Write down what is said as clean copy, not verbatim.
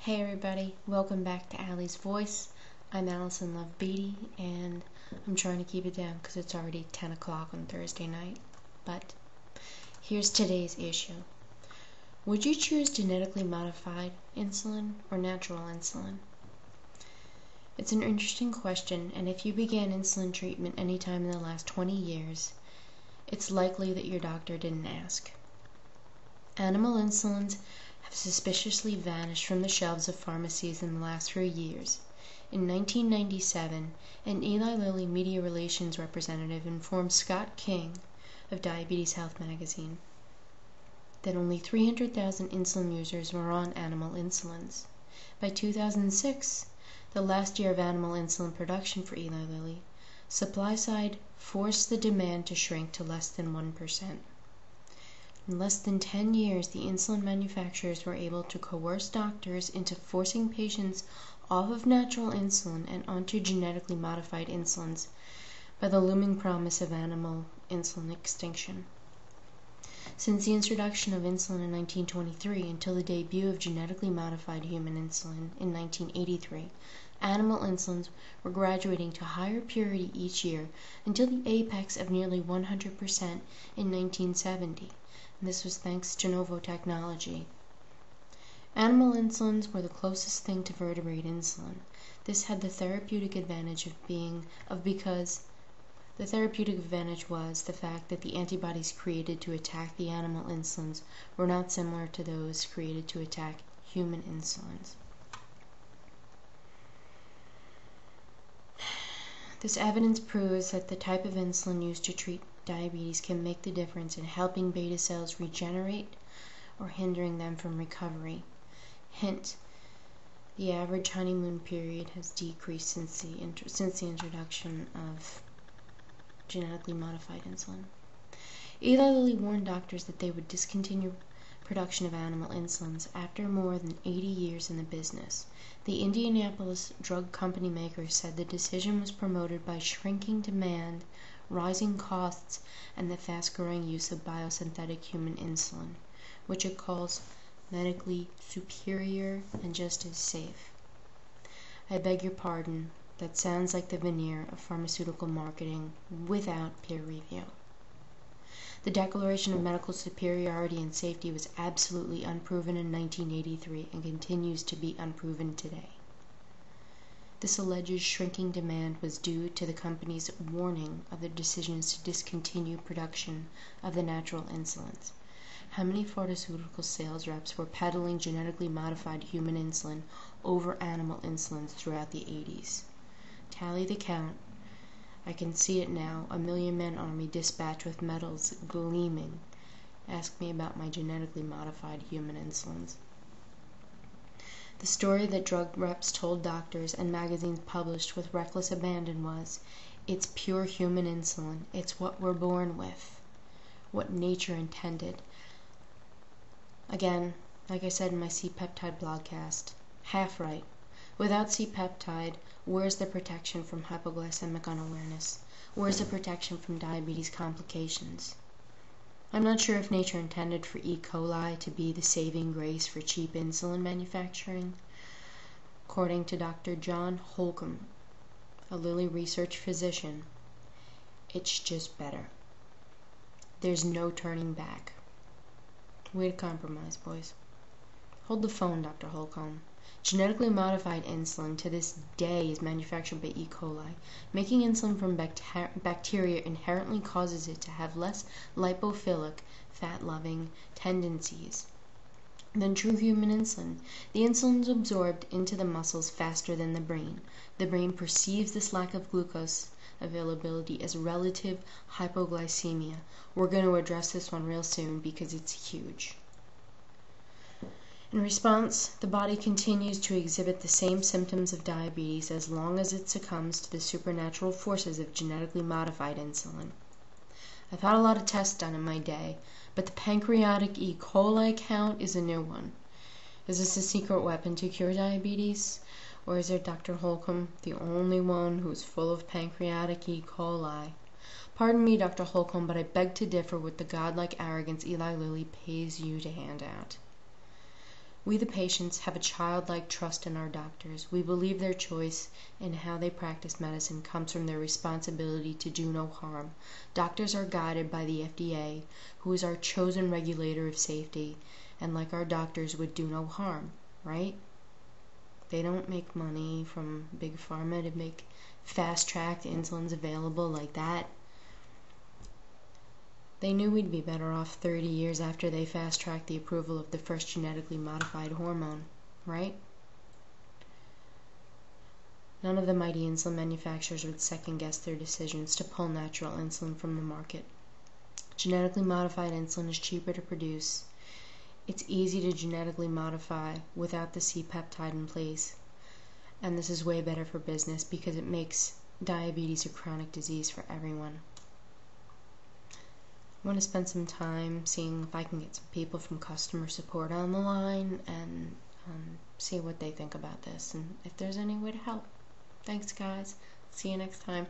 Hey everybody, welcome back to Allie's Voice. I'm Allison Love Beatty, and I'm trying to keep it down because it's already 10 o'clock on Thursday night. But here's today's issue. Would you choose genetically modified insulin or natural insulin? It's an interesting question, and if you began insulin treatment anytime in the last 20 years, it's likely that your doctor didn't ask. Animal insulins have suspiciously vanished from the shelves of pharmacies in the last few years. In 1997, an Eli Lilly media relations representative informed Scott King of Diabetes Health magazine that only 300,000 insulin users were on animal insulins. By 2006, the last year of animal insulin production for Eli Lilly, supply side forced the demand to shrink to less than 1%. In less than 10 years, the insulin manufacturers were able to coerce doctors into forcing patients off of natural insulin and onto genetically modified insulins by the looming promise of animal insulin extinction. Since the introduction of insulin in 1923 until the debut of genetically modified human insulin in 1983, animal insulins were graduating to higher purity each year until the apex of nearly 100% in 1970. And this was thanks to novo technology. Animal insulins were the closest thing to vertebrate insulin. This had the therapeutic advantage because the therapeutic advantage was the fact that the antibodies created to attack the animal insulins were not similar to those created to attack human insulins. This evidence proves that the type of insulin used to treat diabetes can make the difference in helping beta cells regenerate or hindering them from recovery. Hint, the average honeymoon period has decreased since the introduction of genetically modified insulin. Eli Lilly warned doctors that they would discontinue production of animal insulins after more than 80 years in the business. The Indianapolis drug company maker said the decision was promoted by shrinking demand, rising costs, and the fast-growing use of biosynthetic human insulin, which it calls medically superior and just as safe. I beg your pardon, that sounds like the veneer of pharmaceutical marketing without peer review. The Declaration of Medical Superiority and Safety was absolutely unproven in 1983 and continues to be unproven today. This alleged shrinking demand was due to the company's warning of their decisions to discontinue production of the natural insulins. How many pharmaceutical sales reps were peddling genetically modified human insulin over animal insulins throughout the 80s? Tally the count. I can see it now, a million-man army dispatched with medals gleaming. Ask me about my genetically modified human insulins. The story that drug reps told doctors and magazines published with reckless abandon was, it's pure human insulin. It's what we're born with. What nature intended. Again, like I said in my C-peptide blogcast, half right. Without C-peptide, where's the protection from hypoglycemic unawareness? Where's the protection from diabetes complications? I'm not sure if nature intended for E. coli to be the saving grace for cheap insulin manufacturing. According to Dr. John Holcomb, a Lilly research physician, it's just better. There's no turning back. Way to compromise, boys. Hold the phone, Dr. Holcomb. Genetically modified insulin to this day is manufactured by E. coli. Making insulin from bacteria inherently causes it to have less lipophilic, fat-loving tendencies than true human insulin. The insulin is absorbed into the muscles faster than the brain. The brain perceives this lack of glucose availability as relative hypoglycemia. We're going to address this one real soon because it's huge. In response, the body continues to exhibit the same symptoms of diabetes as long as it succumbs to the supernatural forces of genetically modified insulin. I've had a lot of tests done in my day, but the pancreatic E. coli count is a new one. Is this a secret weapon to cure diabetes? Or is it Dr. Holcomb, the only one who's full of pancreatic E. coli? Pardon me, Dr. Holcomb, but I beg to differ with the godlike arrogance Eli Lilly pays you to hand out. We, the patients, have a childlike trust in our doctors. We believe their choice in how they practice medicine comes from their responsibility to do no harm. Doctors are guided by the FDA, who is our chosen regulator of safety, and like our doctors would do no harm, right? They don't make money from big pharma to make fast-tracked insulins available like that. They knew we'd be better off 30 years after they fast-tracked the approval of the first genetically modified hormone, right? None of the mighty insulin manufacturers would second-guess their decisions to pull natural insulin from the market. Genetically modified insulin is cheaper to produce. It's easy to genetically modify without the C-peptide in place. And this is way better for business because it makes diabetes a chronic disease for everyone. I want to spend some time seeing if I can get some people from customer support on the line and see what they think about this and if there's any way to help. Thanks, guys. See you next time.